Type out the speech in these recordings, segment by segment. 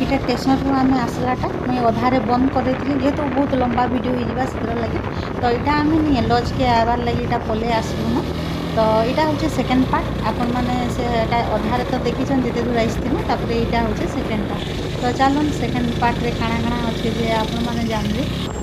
इटा स्टेशन रू आम आसलाटा मुझे अधारे बंद कर जेहेतु बहुत लंबा वीडियो हो लगे तो यहाँ आम नहीं लज के आबार लगे यहाँ पलि आसलुन तो यहाँ हूँ सेकेंड पार्ट आपण मैंने से अधारे तो देखी जिते दूर आसलु तापर यहाँ हूँ सेकेंड पार्ट तो चलो सेकेंड पार्ट रे काଣା काଣା अच्छे जे आपण मैंने जानबे।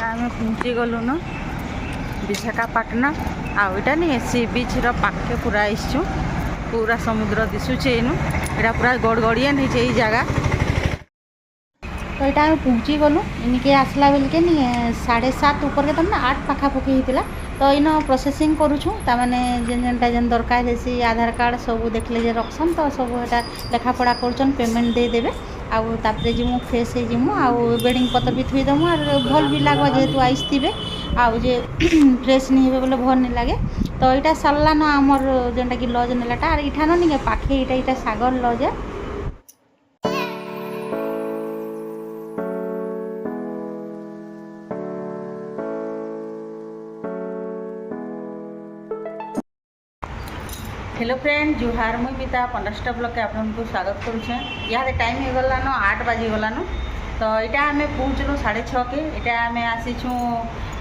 आम पहुँची गलु न विशाखापाटना आईटा नहीं सी बीच पाखे पूरा आसचु पूरा समुद्र दिशुचे इनू यहाँ पूरा गड़गड़िया नहीं जगह तो यहाँ आम पहुँची गलु इनके आसला बेल के नहीं 7:30 ऊपर के तमने 8 पाखापाखि होता तो इन प्रोसेसिंग करुछुँ ताने जेनटा जेन दरकार है आधार कार्ड सब देखले जे रखसन तो सब यहाँ लेखापढ़ा कर पेमेंट देदेवे आउ तापर जीमु फ्रेश हो जीमु आउ बेडिंग पत्र भी थुईदमु और भल भी लगे जेहेतु आईसथे आउ जे फ्रेश नहीं हे बोले भल नहीं लगे तो यहाँ सरला न आमर जेनटा कि लज नेलाटा और इठा नहीं पाखे यहाँ सागर लज है। हेलो फ्रेंड जुहार मुई बीता 15टा ब्लॉक के आपको स्वागत करुचे। यहाँ टाइम हो गला न 8 बाजिगलान तो यहाँ आम पहुँचलु 6:30 के यहाँ आम आसीचु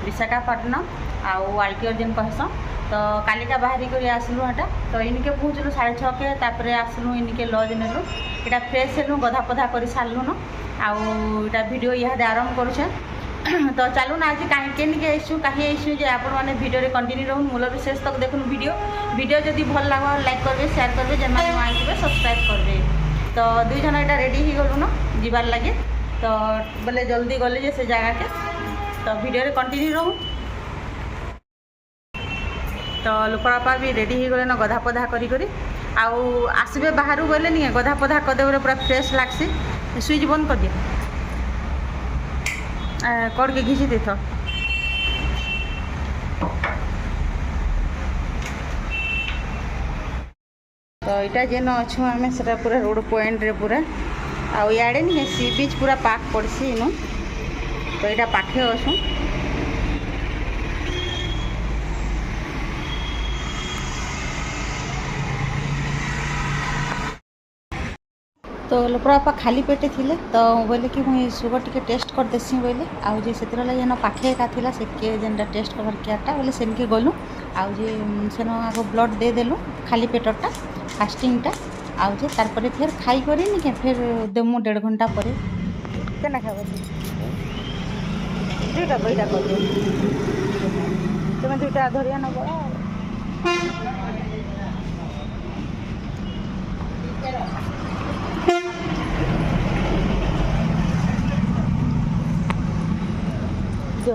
विशाखापाटना आउ आल्टियर जेन कहसन तो कालिका बाहरी कर आसलु हटा तो इनके पहुँचलु 6:30 के तापर आसलु इनके लज नेलु यहाँ फ्रेश हेलु गधा पधा कर सारूँ न आउ यहाँ वीडियो यहाँ आरम्भ करुचे तो चलू ना आज कहीं आसू कहीं आसू जे आपण मैंने वीडियो रे कंटिन्यू रहूँ मूल शेष तक देखूँ वीडियो जदि भल लगा लाइक करेंगे शेयर करेंगे जेन आसवे सब्सक्राइब करेंगे तो दुई जन यहाँ रेडी हो गलु न जीवार लगे तो बोले जल्दी गले जे से जगह के तो वीडियो रे कंटिन्यू रहूँ तो लोपरापा भी रेडी हो गले न गधा पधा करी आउ आसबे बाहर गले नहीं गधा पधा करदे पूरा फ्रेश लागसी स्विच बंद कर दिया कड़ के घिची देथ तो यहाँ जेन अच्छु आम से पूरा रोड पॉइंट रे पूरा आउ इे नहीं सी बीच पूरा पार्क पड़सी इनू तो यहाँ पाखे अच्छु तो लोपरापा खाली पेटे थिले तो बोले कि मुझे सुगर टी टेस्ट कर देसी बोले आउ जे से लगे पाखे एका थिला से के जेनटा टेस्ट कर केटा बोले सेनके गलु आउ जे सेन आगो ब्लड दे देलु खाली पेटटा फास्टिंगटा आउ जे तार परे फिर खाई करी नि के फिर देमु 1.5 घंटा परे केना खाबो दुईटा बैठा कर दे तुम दुईटा धरिया न बड़ा जो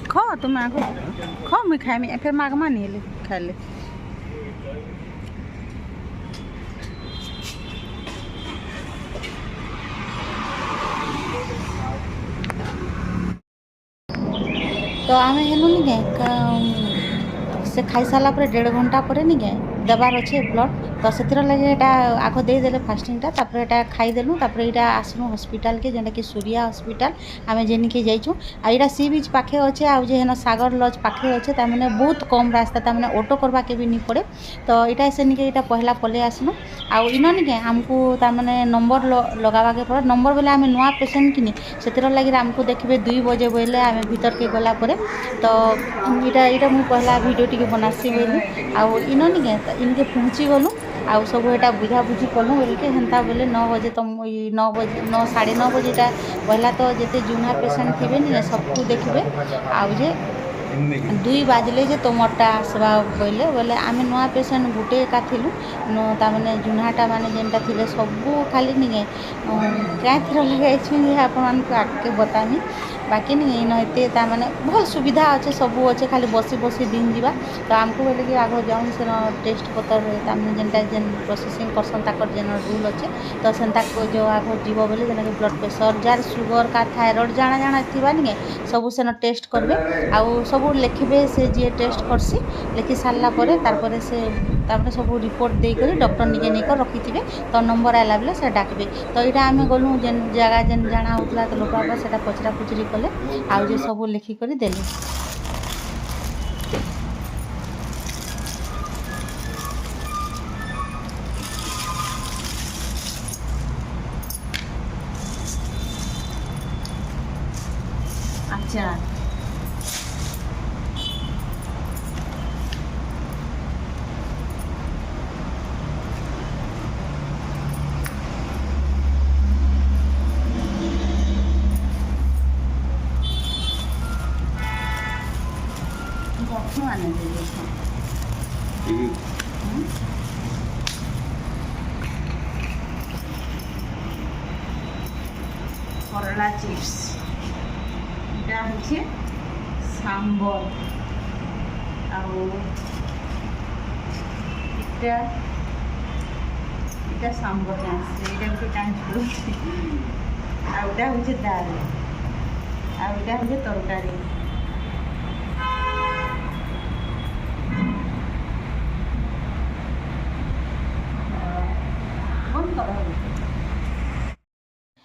खो तुम आगो खो मैं खाए फिर मागमा नहीं ले खा ले तो आम हेलु नहीं से खाई सारा 1.5 घंटा पर नहीं देवार अच्छे ब्लड तो से लगे आग देदेले फास्टिंगटा तापर यहाँ खाईदेलु तापर यहाँ आसलु हॉस्पिटल के जेनटा कि सूर्या हॉस्पिटल आम जेन के जाइचु आ यहाँ सी बीच पाखे अच्छे आउ जेन सागर लज पाखे अच्छे ताने बहुत कम रास्ता ताने ऑटो करवा के भी नहीं पड़े तो यहाँ से निके यहाँ पहला पलि आसलु आउ इन नहीं आमको ताने नंबर लगावा के पड़े नंबर बोले आम नुआ पेसेंट किनी से लगे आमको देखिए 2 बजे बोले आम भीतर के गला परे तो यहाँ मुझे पहला वीडियो टी बनासी बोली आउ इन नहीं इनके पहुँची गलु आउ सब यहाँ बुझाबुझी कलु बोल के हेन्ता बोले 9 बजे तुम 9 बजे 9 9:30 बजे यहाँ पहला तो जिते जूना पेसेंट थे नहीं सबको देखिए आउ जे 2 बाजले जे तुमरटा आसवा बोले बोले आम नुआ पेसेंट गोटे एका थिलु ताने जुनाटा माने जेनटा थिले सब खाली नहीं क्या थर लगे आपको आगे बतामी बाकी नहीं इन एते ताମାନେ भल सुविधा अच्छे सबू अच्छे खाली बसी बसी दिन जीवा तो आमको बोले कि आग जाऊन से टेस्ट पतर ताମାନେ जेनटा जेन प्रोसेसिंग करसन ताकर जेन रूल अच्छे तो सेनता जो आग जीव बोले जेना ब्लड प्रेशर जार सुगर का थायराइड जाना जाना थिबा निके सबू सेन टेस्ट करबे आउ सबू लिखबे से जे टेस्ट करसी लिखि सारला परे तार परे से तापर सब रिपोर्ट देकर डॉक्टर निजे नहीं कर रखी तो नंबर आला बेले से डाकबे तो यहाँ आम गलु जेन जगह जेन जाना होता तो लोक बाबा से पचरा पुचरी कले आउ जे सब लिखिक देले। अच्छा आने करला चिप्स এটা হচ্ছে সাম্বর এটা সাম্বর আছে এটা একটু টাইম করছি আর এটা হচ্ছে ডাল আর এটা হচ্ছে তরকারি বন্ধ করা হবে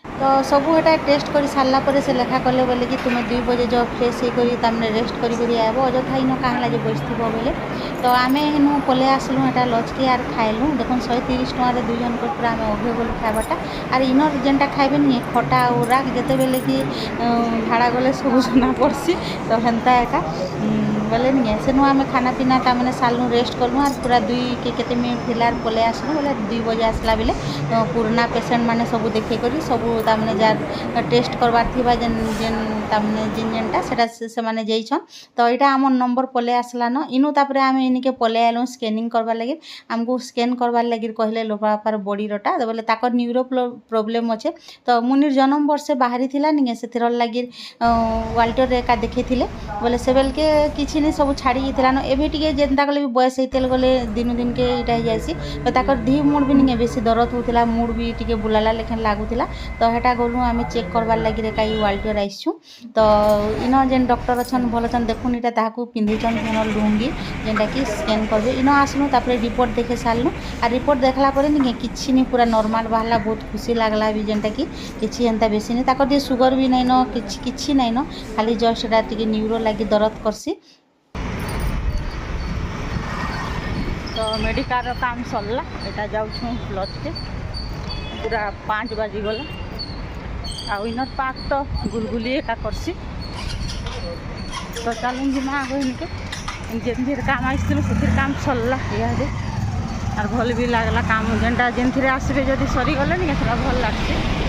तो सब एटा टेस्ट कर सारा पर से लेखा कले बोले कि तुम्हें 2 बजे जब फ्रेश होकर रेस्ट करी आब अजथा इन कहाँ जे बस बोले तो आम इनू पलि आसलु एटा लंच के आर खाइलु देख 130 टकर 2 जन पूरा आम अघे गलु खाइबाटा आर इनर जेनटा खाइबे नहीं खटा और राग जिते बेले कि भाड़ा गले सब सुना पड़सी तो हेन्ता एका बोले नहीं से नु आम खाना पीना ताने सालू रेस्ट कलु आर पूरा 2 के मिनट थिला पलि आसलु बोले 2 बजे आसला बेले तो पुराना पेसेंट मैंने सब देखे करी सब तामने जार टेस्ट करवार थिबा जेन जेन तामने जिन जेनटा सेटा से माने जेइछन तो एटा हमर नंबर पले आसला न इनु तापरे आमे इनिके पले आलो स्कैनिंग करबा लागि हमको स्कैन करबा लागि कहले लोपा पर बॉडी रोटा तो बोले ताकर न्यूरो प्रॉब्लम अछि तो मुनिर जन्म वर्ष बाहरी थिला निगे सेथिर लागि वाल्टर रेका देखैथिले बोले सेबेल के किछि नै सब छाड़ी थिला न एबे टिके जेनता गले बयस हेतेल गले दिन दिन के इटा हो जायसी तो ताकर धी मूड भी निगे बेसी दरद होतिला मूड भी टिके बुलाला लेखन लागुतिला तो हेटा गलु आम चेक करवार लगी रेका वाल्टर आईसु तो इन जेन डॉक्टर अच्छन भल अच्छन देखुन इटा ताकू पिंधिचन लुंगी जेनटा कि स्कैन करबे इन आसलु तापर रिपोर्ट देखे सारलु आ रिपोर्ट देखला परे नि किछि नि पूरा नॉर्मल बाहला बहुत खुशी लागला भी जेनटा कि किछि एंता बेसी नि ताकर दे सुगर भी नै न किछि नै न खाली जस्ट एटा टिके न्यूरो लगी दर्द करसी तो मेडिकल काम सरला एटा जाउछु लॉज के पूरा 5 बाजी गला आउ इनर पाक तो गुलगुली एका करसी तो चलूँ जिमा आगे इनके जेन काम आसलु से काम सरला इे और भल भी लगला काम जेनटा जेन आसबे जदि सरीगले नहीं भल लगसी।